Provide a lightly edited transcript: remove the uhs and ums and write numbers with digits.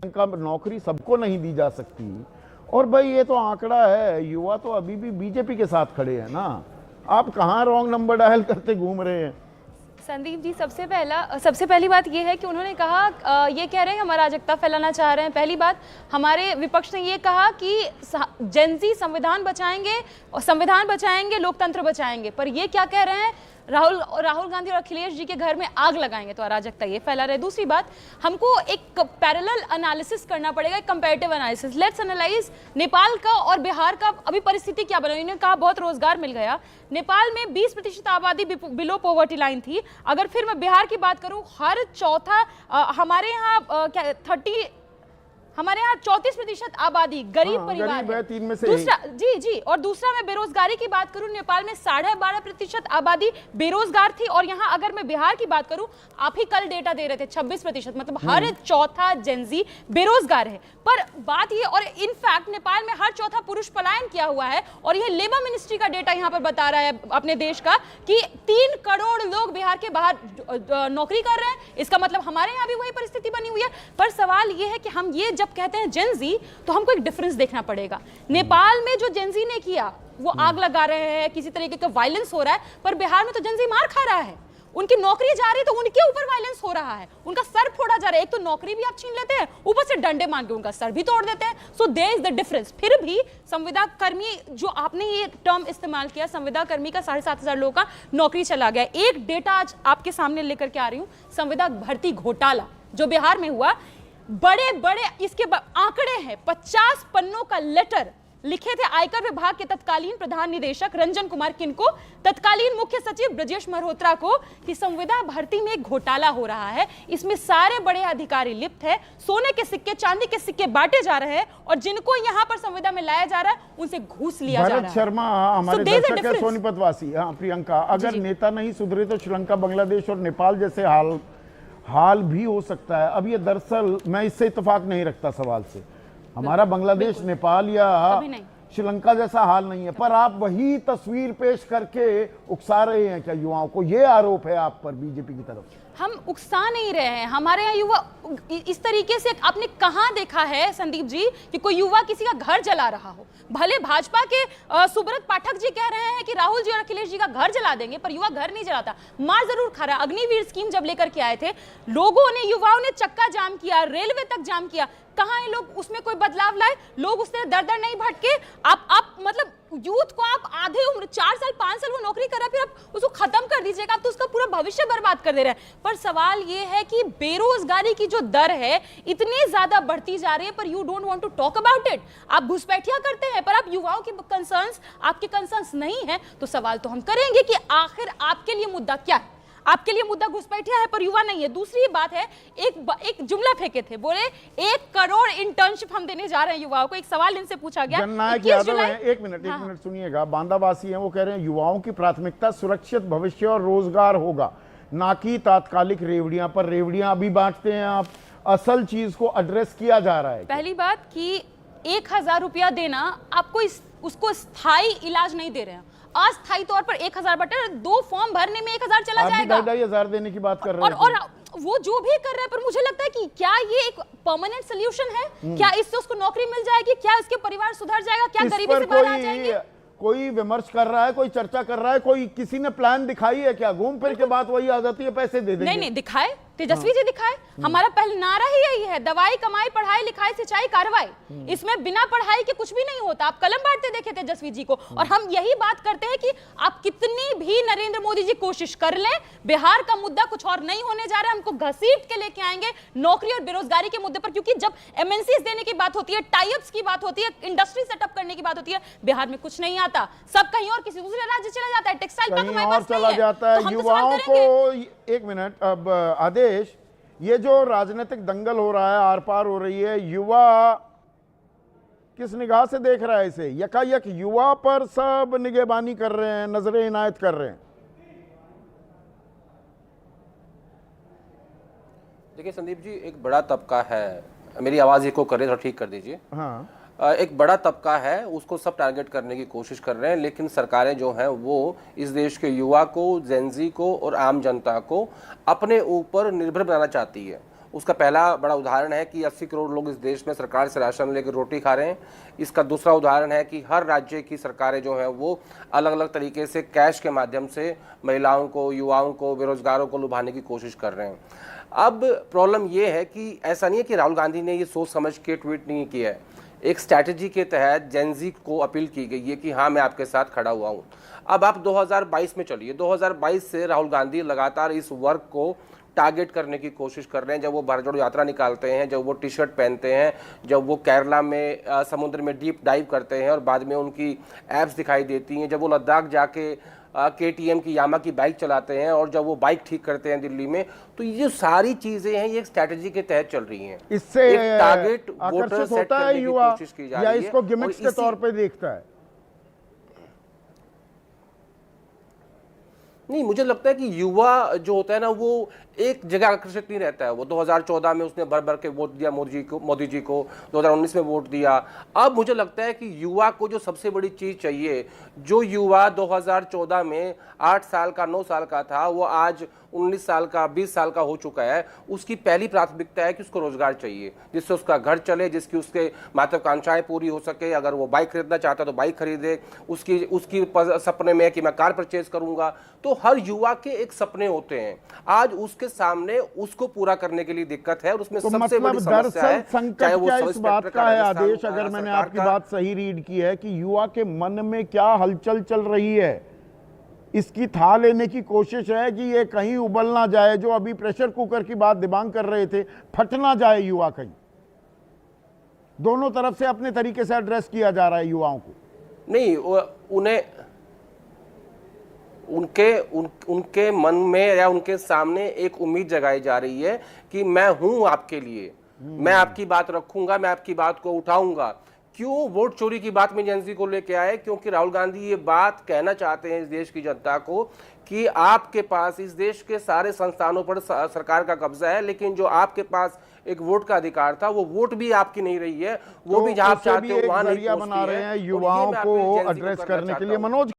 का नौकरी सबको नहीं दी जा सकती। और भाई ये तो आंकड़ा है, युवा तो अभी भी बीजेपी के साथ खड़े हैं ना। आप कहाँ रॉन्ग नंबर डायल करते घूम रहे हैं? संदीप जी, सबसे पहली बात ये है कि उन्होंने कहा ये कह रहे हैं हम अराजकता फैलाना चाह रहे हैं। पहली बात, हमारे विपक्ष ने ये कहा कि जेनजी संविधान बचाएंगे और संविधान बचाएंगे, लोकतंत्र बचाएंगे, पर ये क्या कह रहे हैं, राहुल गांधी और अखिलेश जी के घर में आग लगाएंगे, तो अराजकता ये फैला रहे। दूसरी बात, हमको एक पैरेलल एनालिसिस करना पड़ेगा, एक comparative analysis. Let's analyse Nepal का और बिहार का अभी परिस्थिति क्या बनी। उन्होंने कहा बहुत रोजगार मिल गया। नेपाल में 20% आबादी बिलो पॉवर्टी लाइन थी। अगर फिर मैं बिहार की बात करूं, हर चौथा हमारे यहाँ 34% आबादी गरीब परिवार है। 3 में से दूसरा जी, और दूसरा मैं बेरोजगारी की बात करूं, नेपाल में 12.5% आबादी बेरोजगार थी, और यहाँ अगर मैं बिहार की बात करूं, आप ही कल डेटा दे रहे थे 26%, मतलब हर चौथा जेनजी बेरोजगार है। पर बात ये, और इनफैक्ट नेपाल में हर चौथा पुरुष पलायन किया हुआ है, और यह लेबर मिनिस्ट्री का डेटा यहाँ पर बता रहा है अपने देश का कि 3 करोड़ लोग बिहार के बाहर नौकरी कर रहे हैं। इसका मतलब हमारे यहाँ भी वही परिस्थिति बनी हुई है। पर सवाल यह है कि हम ये जब कहते हैं जेनजी, तो हमको एक डिफरेंस देखना पड़ेगा। नेपाल में जो जेनजी ने किया, वो आग लगा रहे हैं, किसी तरीके का वायलेंस हो रहा है, पर बिहार में तो जेनजी मार खा रहा है, उनकी नौकरी जा रही है, तो उनके ऊपर वायलेंस हो रहा है, उनका सर फोड़ा जा रहा है। एक तो नौकरी भी आप छीन लेते हैं, ऊपर से डंडे मार के उनका सर भी तोड़ देते हैं। So there is the difference. फिर भी संविदा कर्मी, जो आपने ये टर्म इस्तेमाल किया, संविदा कर्मी का 7,500 लोगों का नौकरी चला गया। एक डेटा आज आपके सामने लेकर के आ रही हूं, संविदा भर्ती घोटाला जो बिहार में हुआ, बड़े बड़े इसके आंकड़े हैं। 50 पन्नों का लेटर लिखे थे आयकर विभाग के तत्कालीन प्रधान निदेशक रंजन कुमार किनको, तत्कालीन मुख्य सचिव ब्रजेश मल्होत्रा को, कि संविदा भर्ती में एक घोटाला हो रहा है, इसमें सारे बड़े अधिकारी लिप्त है, सोने के सिक्के चांदी के सिक्के बांटे जा रहे हैं, और जिनको यहां पर संविदा में लाया जा रहा है उनसे घूस लिया जा रहा है। भरत शर्मा हमारे दर्शक है, सोनीपत वासी। हाँ प्रियंका, अगर नेता नहीं सुधरे तो श्रीलंका, बांग्लादेश और नेपाल जैसे हाल भी हो सकता है। अब ये दरअसल मैं इससे इत्तेफाक नहीं रखता सवाल से, हमारा बांग्लादेश, नेपाल या श्रीलंका जैसा हाल नहीं है। पर आप वही तस्वीर पेश करके उकसा रहे हैं क्या युवाओं को? ये आरोप है आप पर बीजेपी की तरफ से। हम उकसा नहीं रहे हैं, हमारे यहाँ युवा इस तरीके से, आपने कहाँ देखा है संदीप जी कि कोई युवा किसी का घर जला रहा हो? भले भाजपा के सुब्रत पाठक जी कह रहे हैं कि राहुल जी और अखिलेश जी का घर जला देंगे, पर युवा घर नहीं जलाता, मार जरूर खा रहा है। अग्निवीर स्कीम जब लेकर के आए थे, लोगों ने, युवाओं ने चक्का जाम किया, रेलवे तक जाम किया, कहाँ है लोग उसमें कोई बदलाव लाए? लोग उससे दर नहीं भटके। आप मतलब यूथ को आप आधे उम्र 4 साल 5 साल वो नौकरी कर रहा है, फिर आप उसको खत्म कर दीजिएगा, आप तो उसका पूरा भविष्य बर्बाद कर दे रहे हैं। पर सवाल ये है कि बेरोजगारी की जो दर है इतनी ज्यादा बढ़ती जा रही है, पर you don't want to talk about it. आप घुसपैठिया करते हैं, पर आप युवाओं के कंसर्न्स, आपके कंसर्न्स नहीं है, तो सवाल तो हम करेंगे कि आखिर आपके लिए मुद्दा क्या है? आपके लिए मुद्दा घुसपैठिया है, पर युवा नहीं है। दूसरी बात है, एक जुमला फेंके थे, बोले 1 करोड़ इंटर्नशिप हम देने जा रहे हैं युवाओं को। एक सवाल इनसे पूछा गया, जननायक यादव है, एक मिनट सुनिएगा, बांदावासी हैं, वो कह रहे हैं युवाओं की प्राथमिकता सुरक्षित भविष्य और रोजगार होगा, ना कि तात्कालिक रेवड़ियां। पर रेवड़ियां अभी बांटते हैं आप, असल चीज को एड्रेस किया जा रहा है। पहली बात कि 1,000 रुपया देना आपको उसको स्थायी इलाज नहीं दे रहे हैं, अस्थायी तौर पर 1,000 बटे 2 फॉर्म भरने में 1,000 चला जाएगा। 2,500 देने की बात कर रहे हैं, और वो जो भी कर रहे हैं, पर मुझे लगता है कि क्या ये एक परमानेंट सोल्यूशन है? क्या इससे उसको नौकरी मिल जाएगी? क्या इसके परिवार सुधर जाएगा? क्या गरीबी से बाहर आ जाएंगे? कोई विमर्श कर रहा है, कोई चर्चा कर रहा है, कोई किसी ने प्लान दिखाई है क्या? घूम फिर के बात वही आ जाती है, पैसे दे देंगे। नहीं दिखाए, तेजस्वी जी दिखाए। हमारा पहले नारा ही यही है, दवाई कमाई पढ़ाई लिखाई सिंचाई कार्रवाई। इसमें बिना पढ़ाई के कुछ भी नहीं होता। आप कलम बांटते देखे तेजस्वी जी को, और हम यही बात करते हैं कि आप कितनी भी नरेंद्र मोदी जी कोशिश कर लें, बिहार का मुद्दा कुछ और नहीं होने जा रहा है। हमको घसीट के लेके आएंगे नौकरी और बेरोजगारी के मुद्दे पर, क्योंकि जब एमएनसीज देने की बात होती है, टाइअप्स की बात होती है, इंडस्ट्री सेटअप करने की बात होती है, बिहार में कुछ नहीं आता, सब कहीं और किसी दूसरे राज्य चला जाता है। टेक्सटाइल कहीं और चला जाता है। युवाओं को, एक मिनट, अब आदेश, ये जो राजनीतिक दंगल हो रहा है, आर पार हो रही है, युवा किस निगाह से देख रहा है इसे? यकायक युवा पर सब निगहबानी कर रहे हैं, नजरें इनायत कर रहे हैं। देखिए संदीप जी, एक बड़ा तबका है, मेरी आवाज इको कर रही है, थोड़ा ठीक कर दीजिए। हाँ, एक बड़ा तबका है, उसको सब टारगेट करने की कोशिश कर रहे हैं, लेकिन सरकारें जो हैं वो इस देश के युवा को, जेनजी को और आम जनता को अपने ऊपर निर्भर बनाना चाहती है। उसका पहला बड़ा उदाहरण है कि 80 करोड़ लोग इस देश में सरकार से राशन लेकर रोटी खा रहे हैं। इसका दूसरा उदाहरण है कि हर राज्य की सरकारें जो हैं वो अलग अलग तरीके से कैश के माध्यम से महिलाओं को, युवाओं को, बेरोजगारों को लुभाने की कोशिश कर रहे हैं। अब प्रॉब्लम ये है कि ऐसा नहीं है कि राहुल गांधी ने ये सोच समझ के ट्वीट नहीं किया है। एक स्ट्रैटेजी के तहत जेनजी को अपील की गई है कि हाँ, मैं आपके साथ खड़ा हुआ हूँ। अब आप 2022 में चलिए, 2022 से राहुल गांधी लगातार इस वर्ग को टारगेट करने की कोशिश कर रहे हैं। जब वो भारत जोड़ो यात्रा निकालते हैं, जब वो टी शर्ट पहनते हैं, जब वो केरला में समुद्र में डीप डाइव करते हैं और बाद में उनकी एप्स दिखाई देती हैं, जब वो लद्दाख जाके KTM की यामा की बाइक चलाते हैं और जब वो बाइक ठीक करते हैं दिल्ली में, तो ये सारी चीजें हैं, ये एक स्ट्रैटेजी के तहत चल रही हैं। इससे टारगेट वोटर आकर्षित सेट होता करने है की युवा कोशिश की जा या रही है इसको गिमिक्स के तौर पे देखता है? नहीं, मुझे लगता है कि युवा जो होता है ना, वो एक जगह आकर्षित नहीं रहता है। वो 2014 में उसने भर भर के वोट दिया मोदी जी को, 2019 में वोट दिया। अब मुझे लगता है कि युवा को जो सबसे बड़ी चीज़ चाहिए, जो युवा 2014 में 8 साल का, 9 साल का था, वो आज 19 साल का, 20 साल का हो चुका है। उसकी पहली प्राथमिकता है कि उसको रोजगार चाहिए, जिससे उसका घर चले, जिसकी उसके महत्वाकांक्षाएं पूरी हो सके। अगर वो बाइक खरीदना चाहता है तो बाइक खरीदे, उसकी सपने में है कि मैं कार परचेज करूंगा। तो हर युवा के एक सपने होते हैं, आज उसके सामने उसको पूरा करने के लिए दिक्कत है और उसमें तो सबसे बड़ी समस्या है, संकट चाहे वो क्या सब इस बात इंस्पेक्टर का है राजस्थान आदेश, अगर मैंने सरकार आपकी का। बात सही रीड की है, कि युवा के मन में क्या हलचल चल रही है, इसकी था लेने की कोशिश है कि ये कहीं उबल ना जाए। जो अभी प्रेशर कुकर की बात दिबांग कर रहे थे, फट ना जाए युवा कहीं। दोनों तरफ से अपने तरीके से एड्रेस किया जा रहा है युवाओं को। नहीं, उन्हें उनके मन में या उनके सामने एक उम्मीद जगाई जा रही है कि मैं हूं आपके लिए, मैं आपकी बात रखूंगा, मैं आपकी बात को उठाऊंगा। क्यों वोट चोरी की बात में जेनजी को लेके आए? क्योंकि राहुल गांधी ये बात कहना चाहते हैं इस देश की जनता को कि आपके पास इस देश के सारे संस्थानों पर सरकार का कब्जा है, लेकिन जो आपके पास एक वोट का अधिकार था, वो वोट भी आपकी नहीं रही है। वो तो भी जहां आप उससे चाहते भी हो एक वहां नहीं जरिया पहुंचती बना रहे है। हैं और ये युवाओं मैं को अपने जेन ज़ी एड्रेस करना करने के चाहता लिए। हूं। मनोज